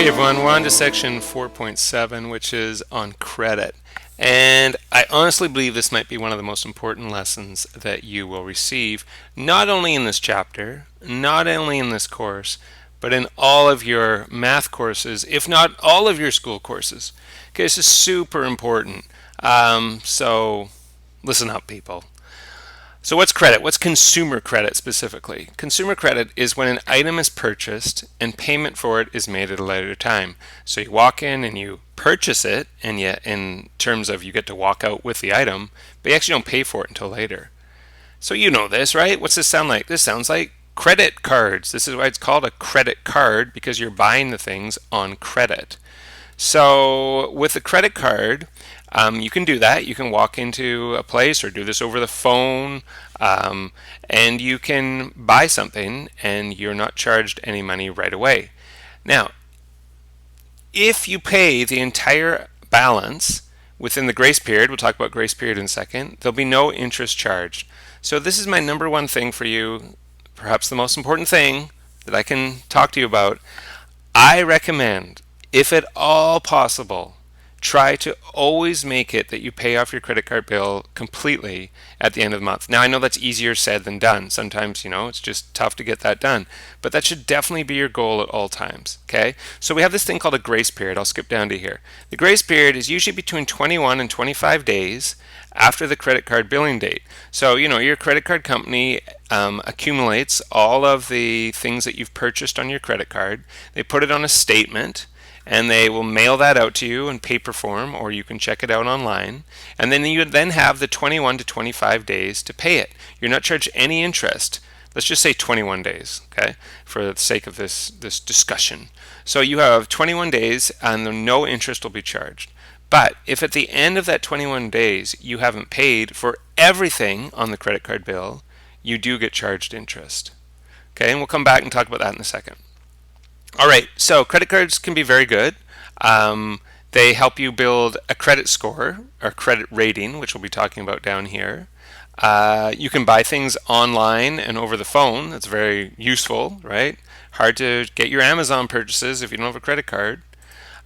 Okay, everyone, we're on to section 4.7, which is on credit. And I honestly believe this might be one of the most important lessons that you will receive, not only in this chapter, not only in this course, but in all of your math courses, if not all of your school courses. Okay, this is super important. So listen up, people. So what's credit? What's consumer credit specifically? Consumer credit is when an item is purchased and payment for it is made at a later time. So you walk in and you purchase it, and yet in terms of you get to walk out with the item, but you actually don't pay for it until later. So you know this, right? What's this sound like? This sounds like credit cards. This is why it's called a credit card, because you're buying the things on credit. So with a credit card, you can do that. You can walk into a place or do this over the phone, and you can buy something and you're not charged any money right away. Now, if you pay the entire balance within the grace period, we'll talk about grace period in a second, there'll be no interest charged. So this is my number one thing for you, perhaps the most important thing that I can talk to you about. I recommend, if at all possible, try to always make it that you pay off your credit card bill completely at the end of the month. Now, I know that's easier said than done. Sometimes, it's just tough to get that done. But that should definitely be your goal at all times, okay? So we have this thing called a grace period. I'll skip down to here. The grace period is usually between 21 and 25 days after the credit card billing date. So, your credit card company accumulates all of the things that you've purchased on your credit card. They put it on a statement, and they will mail that out to you in paper form, or you can check it out online. And then you then have the 21 to 25 days to pay it. You're not charged any interest. Let's just say 21 days, okay, for the sake of this discussion. So you have 21 days and no interest will be charged. But if at the end of that 21 days you haven't paid for everything on the credit card bill, you do get charged interest. Okay, and we'll come back and talk about that in a second. All right, so credit cards can be very good. They help you build a credit score or credit rating, which we'll be talking about down here. You can buy things online and over the phone. That's very useful, right? Hard to get your Amazon purchases if you don't have a credit card.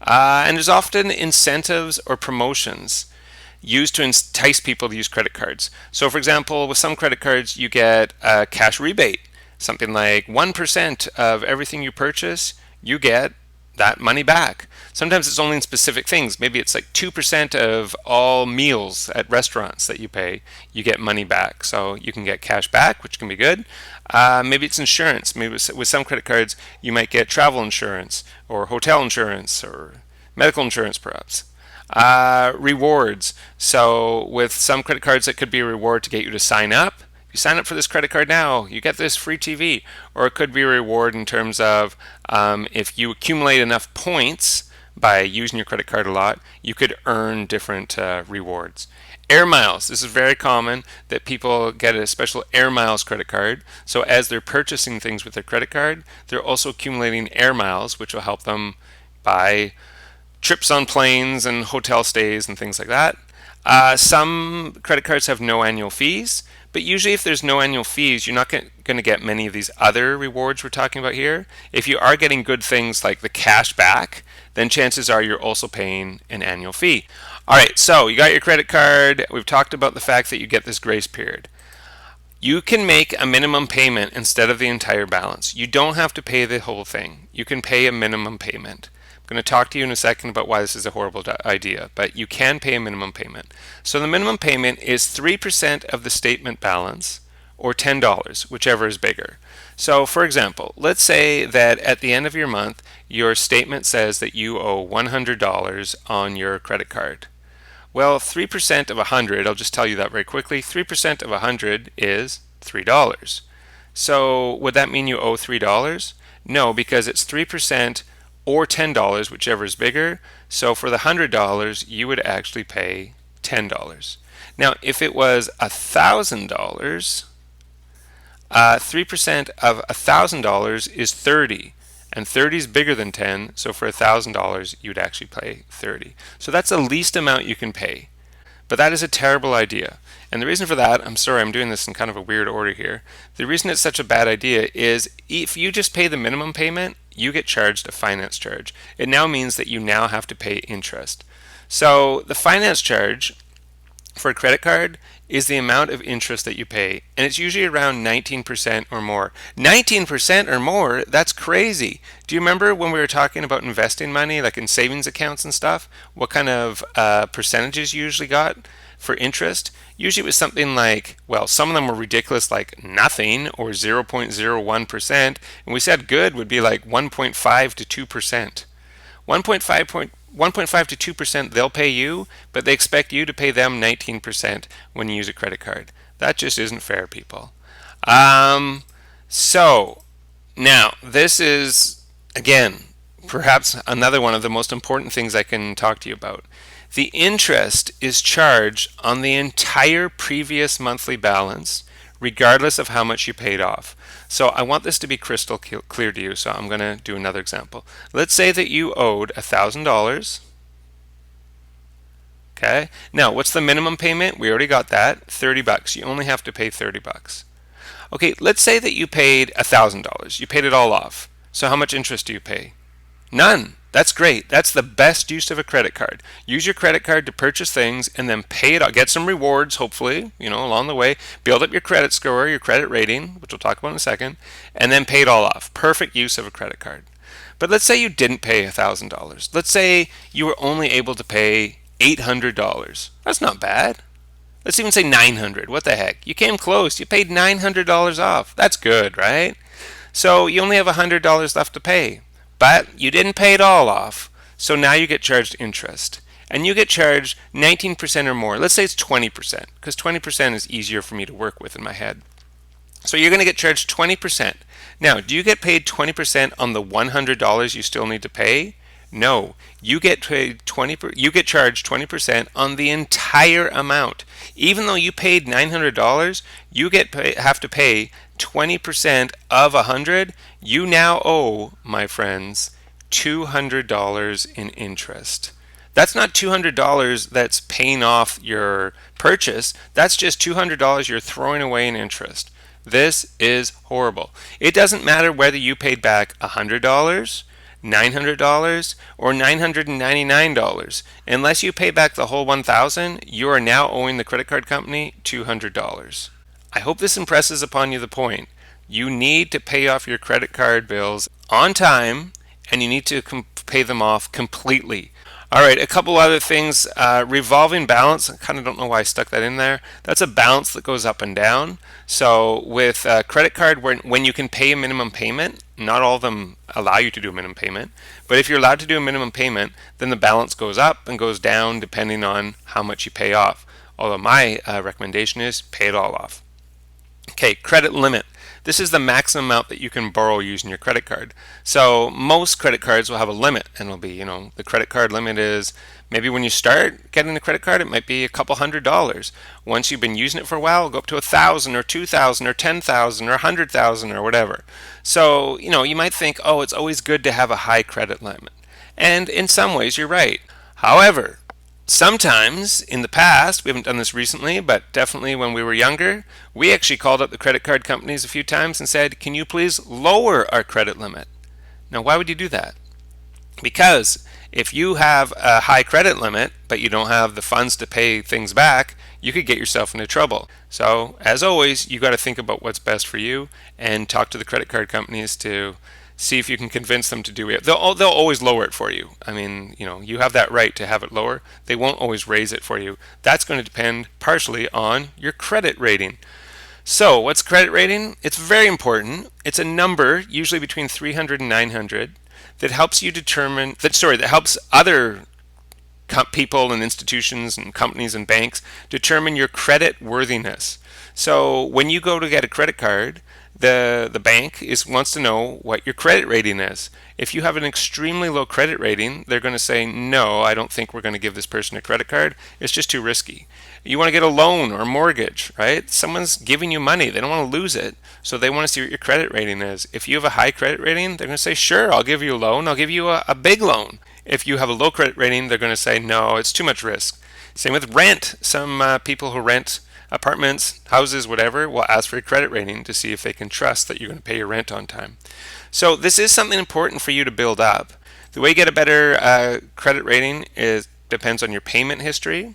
And there's often incentives or promotions used to entice people to use credit cards. So for example, with some credit cards, you get a cash rebate. Something like 1% of everything you purchase, you get that money back. Sometimes it's only in specific things. Maybe it's like 2% of all meals at restaurants that you pay, you get money back. So you can get cash back, which can be good. Maybe it's insurance. Maybe with some credit cards, you might get travel insurance or hotel insurance or medical insurance perhaps. Rewards. So with some credit cards, it could be a reward to get you to sign up. You sign up for this credit card now, you get this free TV. Or it could be a reward in terms of if you accumulate enough points by using your credit card a lot, you could earn different rewards. Air miles. This is very common that people get a special Air Miles credit card. So as they're purchasing things with their credit card, they're also accumulating Air Miles, which will help them buy trips on planes and hotel stays and things like that. Some credit cards have no annual fees. But usually if there's no annual fees, you're not going to get many of these other rewards we're talking about here. If you are getting good things like the cash back, then chances are you're also paying an annual fee. All right, so you got your credit card. We've talked about the fact that you get this grace period. You can make a minimum payment instead of the entire balance. You don't have to pay the whole thing. You can pay a minimum payment. I'm going to talk to you in a second about why this is a horrible idea, but you can pay a minimum payment. So the minimum payment is 3% of the statement balance or $10, whichever is bigger. So for example, let's say that at the end of your month, your statement says that you owe $100 on your credit card. Well, 3% of 100, I'll just tell you that very quickly, 3% of 100 is $3. So would that mean you owe $3? No, because it's 3% or $10, whichever is bigger. So for the $100, you would actually pay $10. Now, if it was $1,000, 3% of $1,000 is 30, and 30 is bigger than 10. So for $1,000, you'd actually pay 30. So that's the least amount you can pay. But that is a terrible idea. And the reason for that, I'm sorry, I'm doing this in kind of a weird order here. The reason it's such a bad idea is if you just pay the minimum payment, you get charged a finance charge. It now means that you now have to pay interest. So the finance charge for a credit card is the amount of interest that you pay, and it's usually around 19% or more. 19% or more, that's crazy. Do you remember when we were talking about investing money, like in savings accounts and stuff, what kind of percentages you usually got for interest? Usually it was something like, well, some of them were ridiculous, like nothing or 0.01%, and we said good would be like 1.5 to 2%. 1.5 to 2% they'll pay you, but they expect you to pay them 19% when you use a credit card. That just isn't fair, people. So now this is, again, perhaps another one of the most important things I can talk to you about. The interest is charged on the entire previous monthly balance, regardless of how much you paid off. So I want this to be crystal clear to you, so I'm going to do another example. Let's say that you owed $1,000. Okay. Now, what's the minimum payment? We already got that. $30. You only have to pay $30. Okay, let's say that you paid $1,000. You paid it all off. So how much interest do you pay? None. That's great. That's the best use of a credit card. Use your credit card to purchase things and then pay it off. Get some rewards, hopefully, along the way. Build up your credit score, your credit rating, which we'll talk about in a second, and then pay it all off. Perfect use of a credit card. But let's say you didn't pay $1,000. Let's say you were only able to pay $800. That's not bad. Let's even say $900. What the heck? You came close. You paid $900 off. That's good, right? So you only have $100 left to pay. But you didn't pay it all off, so now you get charged interest. And you get charged 19% or more. Let's say it's 20%, because 20% is easier for me to work with in my head. So you're going to get charged 20%. Now, do you get paid 20% on the $100 you still need to pay? No, you get charged 20% on the entire amount. Even though you paid $900, you have to pay 20% of 100. You now owe, my friends, $200 in interest. That's not $200 that's paying off your purchase. That's just $200 you're throwing away in interest. This is horrible. It doesn't matter whether you paid back $100, $900, or $999. Unless you pay back the whole $1,000, you are now owing the credit card company $200. I hope this impresses upon you the point. You need to pay off your credit card bills on time, and you need to pay them off completely. All right, a couple other things. Revolving balance, I kind of don't know why I stuck that in there. That's a balance that goes up and down. So with a credit card, when you can pay a minimum payment, not all of them allow you to do a minimum payment, but if you're allowed to do a minimum payment, then the balance goes up and goes down depending on how much you pay off. Although my recommendation is pay it all off. Okay, credit limit. This is the maximum amount that you can borrow using your credit card. So most credit cards will have a limit, and it'll be, the credit card limit is maybe when you start getting the credit card, it might be a couple $100. Once you've been using it for a while, it'll go up to $1,000 or $2,000 or $10,000 or $100,000 or whatever. So, you might think, oh, it's always good to have a high credit limit. And in some ways, you're right. However, sometimes in the past, we haven't done this recently, but definitely when we were younger, we actually called up the credit card companies a few times and said, can you please lower our credit limit? Now, why would you do that? Because if you have a high credit limit, but you don't have the funds to pay things back, you could get yourself into trouble. So, as always, you got to think about what's best for you and talk to the credit card companies to see if you can convince them to do it. They'll always lower it for you. I mean, you have that right to have it lower. They won't always raise it for you. That's going to depend partially on your credit rating. So, what's credit rating? It's very important. It's a number, usually between 300 and 900, that helps you determine that helps other people and institutions and companies and banks determine your credit worthiness. So, when you go to get a credit card, the bank wants to know what your credit rating is. If you have an extremely low credit rating, they're going to say, no, I don't think we're going to give this person a credit card. It's just too risky. You want to get a loan or a mortgage, right? Someone's giving you money. They don't want to lose it. So they want to see what your credit rating is. If you have a high credit rating, they're going to say, sure, I'll give you a loan. I'll give you a big loan. If you have a low credit rating, they're going to say, no, it's too much risk. Same with rent. Some people who rent apartments, houses, whatever, will ask for your credit rating to see if they can trust that you're going to pay your rent on time. So this is something important for you to build up. The way you get a better credit rating is depends on your payment history.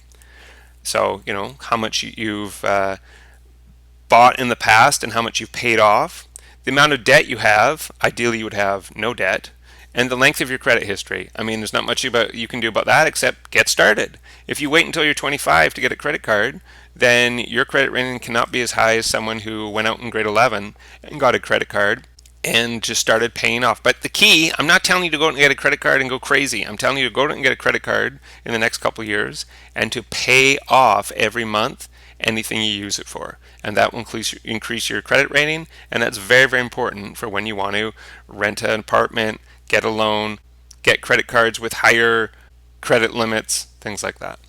So, how much you've bought in the past and how much you've paid off, the amount of debt you have, ideally you would have no debt, and the length of your credit history. I mean, there's not much you can do about that except get started. If you wait until you're 25 to get a credit card, then your credit rating cannot be as high as someone who went out in grade 11 and got a credit card and just started paying off. But the key, I'm not telling you to go out and get a credit card and go crazy. I'm telling you to go out and get a credit card in the next couple of years and to pay off every month anything you use it for. And that will increase your credit rating, and that's very, very important for when you want to rent an apartment, get a loan, get credit cards with higher credit limits, things like that.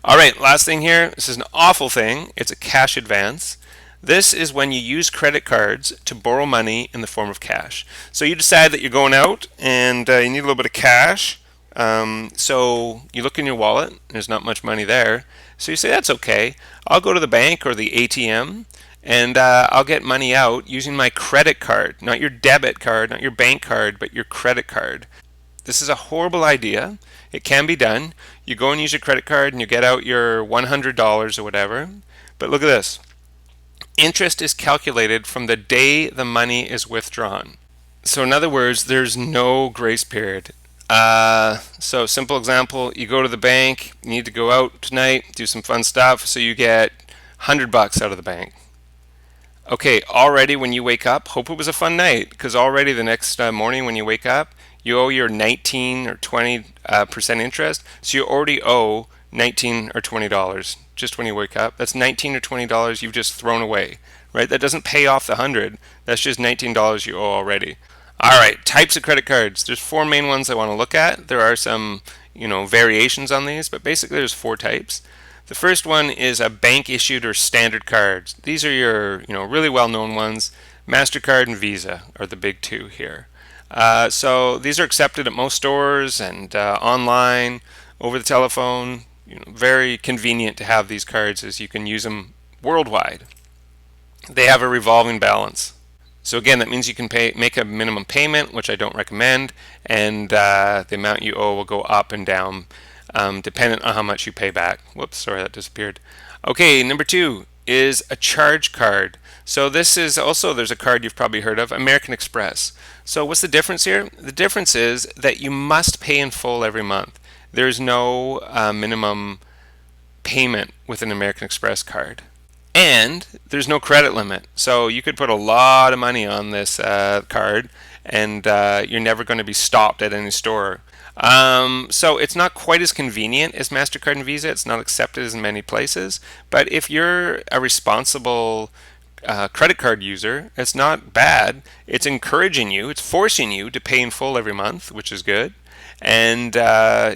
All right, last thing here. This is an awful thing. It's a cash advance. This is when you use credit cards to borrow money in the form of cash. So you decide that you're going out and you need a little bit of cash. So you look in your wallet, there's not much money there. So you say, that's okay. I'll go to the bank or the ATM and I'll get money out using my credit card, not your debit card, not your bank card, but your credit card. This is a horrible idea. It can be done. You go and use your credit card and you get out your $100 or whatever. But look at this. Interest is calculated from the day the money is withdrawn. So in other words, there's no grace period. So simple example, you go to the bank, you need to go out tonight, do some fun stuff, so you get $100 out of the bank. Okay, already when you wake up, hope it was a fun night, because already the next morning when you wake up, you owe your 19 or 20% interest, so you already owe 19 or $20 just when you wake up. That's 19 or $20 you've just thrown away, right? That doesn't pay off the 100. That's just $19 you owe already. All right, types of credit cards. There's four main ones I want to look at. There are some, variations on these, but basically there's four types. The first one is a bank issued or standard cards. These are your, really well-known ones. MasterCard and Visa are the big two here. So these are accepted at most stores and online, over the telephone. Very convenient to have these cards as you can use them worldwide. They have a revolving balance. So again, that means you can make a minimum payment, which I don't recommend, and the amount you owe will go up and down dependent on how much you pay back. Whoops, sorry, that disappeared. Okay, number two is a charge card. So this is also, there's a card you've probably heard of, American Express. So what's the difference here? The difference is that you must pay in full every month. There's no minimum payment with an American Express card. And there's no credit limit. So you could put a lot of money on this card and you're never going to be stopped at any store. So it's not quite as convenient as MasterCard and Visa. It's not accepted as in many places. But if you're a responsible credit card user, it's not bad. It's encouraging you, it's forcing you to pay in full every month, which is good. And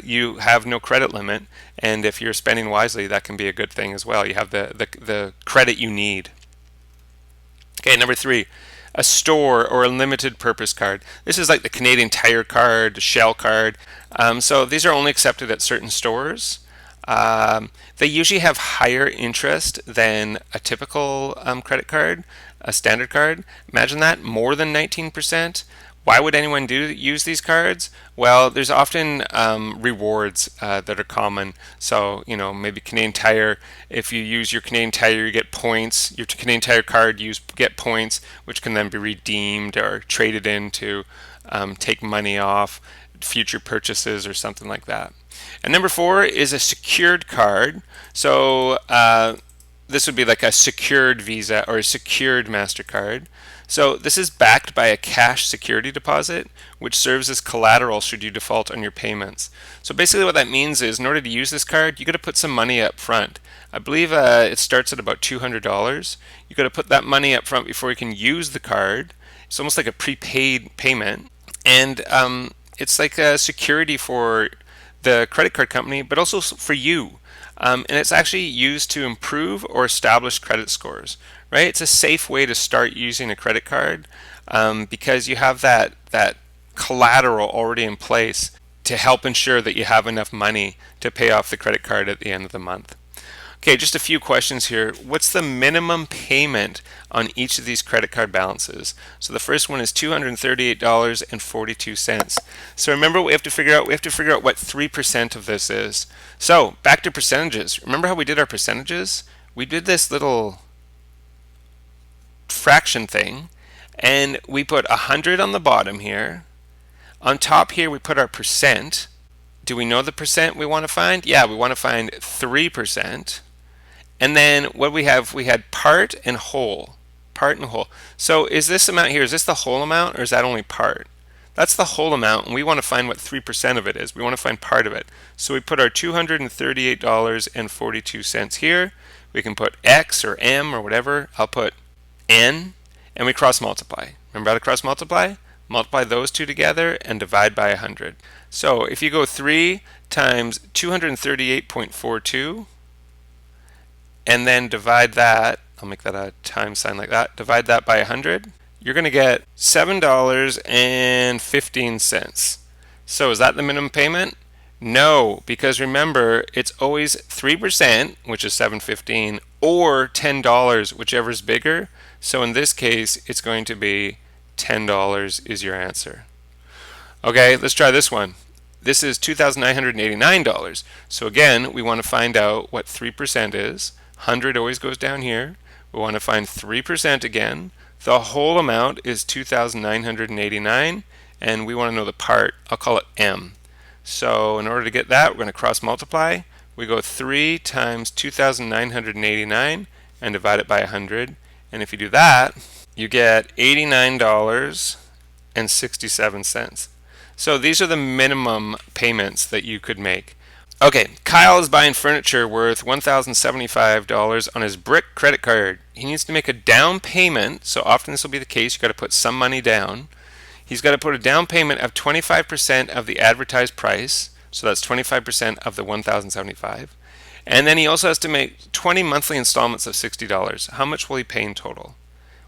you have no credit limit. And if you're spending wisely, that can be a good thing as well. You have the credit you need. Okay, number three, a store or a limited purpose card. This is like the Canadian Tire card, Shell card. So these are only accepted at certain stores. They usually have higher interest than a typical credit card, a standard card. Imagine that, more than 19%. Why would anyone use these cards? Well, there's often rewards that are common. So, maybe Canadian Tire, if you use your Canadian Tire, you get points. Your Canadian Tire card, you get points, which can then be redeemed or traded in to take money off future purchases or something like that. And number four is a secured card. So this would be like a secured Visa or a secured MasterCard. So this is backed by a cash security deposit, which serves as collateral should you default on your payments. So basically what that means is in order to use this card, you got to put some money up front. I believe it starts at about $200. You got to put that money up front before you can use the card. It's almost like a prepaid payment. And it's like a security for the credit card company, but also for you. And it's actually used to improve or establish credit scores, right? It's a safe way to start using a credit card because you have that collateral already in place to help ensure that you have enough money to pay off the credit card at the end of the month. Okay, just a few questions here. What's the minimum payment on each of these credit card balances? So the first one is $238.42. So remember what we have to figure out? We have to figure out what 3% of this is. So back to percentages. Remember how we did our percentages? We did this little fraction thing, and we put 100 on the bottom here. On top here we put our percent. Do we know the percent we want to find? Yeah, we want to find 3%. And then what we have, we had part and whole. Part and whole. So is this amount here, is this the whole amount or is that only part? That's the whole amount, and we want to find what 3% of it is. We want to find part of it. So we put our $238.42 here. We can put X or M or whatever. I'll put N, and we cross multiply. Remember how to cross multiply? Multiply those two together and divide by 100. So if you go 3 times 238.42 and then divide that, I'll make that a times sign like that, divide that by 100, you're going to get $7.15. So is that the minimum payment? No, because remember, it's always 3%, which is $7.15, or $10, whichever is bigger. So in this case, it's going to be $10 is your answer. Okay, let's try this one. This is $2,989. So again, we want to find out what 3% is. 100 always goes down here. We want to find 3% again. The whole amount is $2,989, and we want to know the part. I'll call it M. So in order to get that, we're going to cross multiply. We go 3 times 2,989 and divide it by 100. And if you do that, you get $89.67. So these are the minimum payments that you could make. Okay, Kyle is buying furniture worth $1,075 on his Brick credit card. He needs to make a down payment, so often this will be the case. You've got to put some money down. He's got to put a down payment of 25% of the advertised price, so that's 25% of the $1,075. And then he also has to make 20 monthly installments of $60. How much will he pay in total?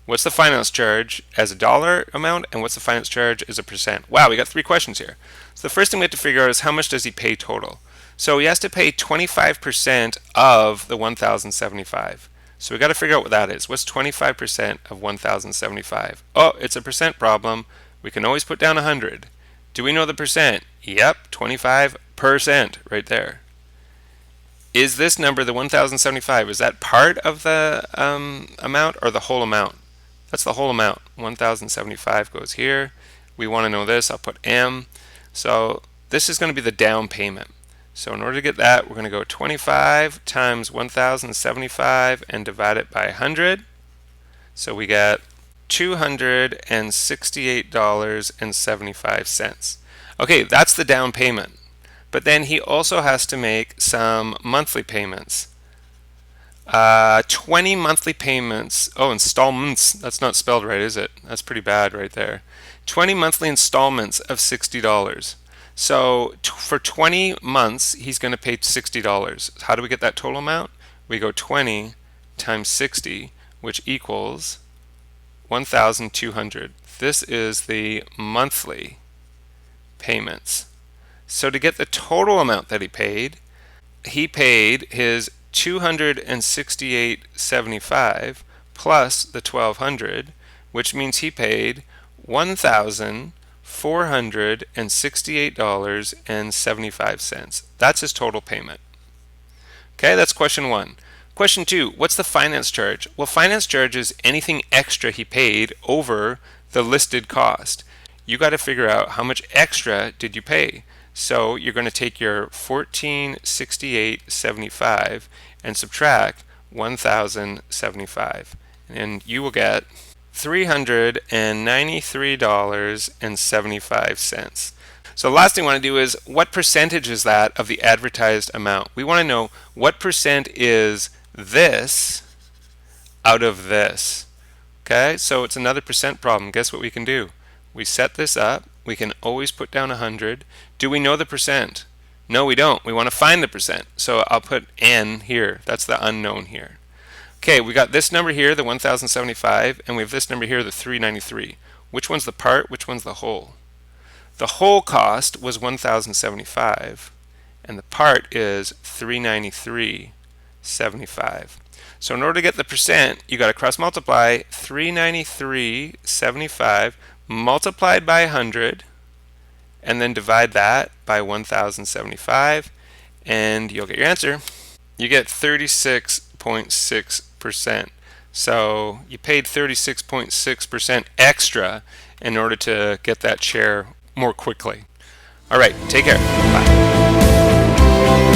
What's the finance charge as a dollar amount, and what's the finance charge as a percent? Wow, we got 3 questions here. So the first thing we have to figure out is how much does he pay total? So he has to pay 25% of the $1,075. So we got to figure out what that is. What's 25% of $1,075? Oh, it's a percent problem. We can always put down 100. Do we know the percent? Yep, 25% right there. Is this number, the 1,075, is that part of the amount or the whole amount? That's the whole amount. 1,075 goes here. We want to know this. I'll put M. So this is going to be the down payment. So in order to get that, we're going to go 25 times 1,075 and divide it by 100. So we get $268.75. Okay, that's the down payment. But then he also has to make some monthly payments. 20 monthly payments. Oh, installments. That's not spelled right, is it? That's pretty bad right there. 20 monthly installments of $60. So for 20 months, he's going to pay $60. How do we get that total amount? We go 20 times 60, which equals 1,200. This is the monthly payments. So to get the total amount that he paid his $268.75 plus the $1,200, which means he paid $1,468.75. That's his total payment. Okay, that's question 1. Question 2, what's the finance charge? Well, finance charge is anything extra he paid over the listed cost. You got to figure out how much extra did you pay. So you're going to take your $1,468.75 and subtract $1,075, and you will get $393.75. So the last thing I want to do is, what percentage is that of the advertised amount? We want to know what percent is this out of this. Okay, so it's another percent problem. Guess what we can do? We set this up. We can always put down 100. Do we know the percent? No, we don't. We want to find the percent. So I'll put N here. That's the unknown here. Okay, we got this number here, the 1,075, and we have this number here, the 393. Which one's the part? Which one's the whole? The whole cost was 1,075, and the part is 393.75. 1,393.75. So in order to get the percent, you got to cross multiply 393.75 multiplied by 100, and then divide that by 1,075, and you'll get your answer. You get 36.6%. So you paid 36.6% extra in order to get that share more quickly. All right, take care. Bye.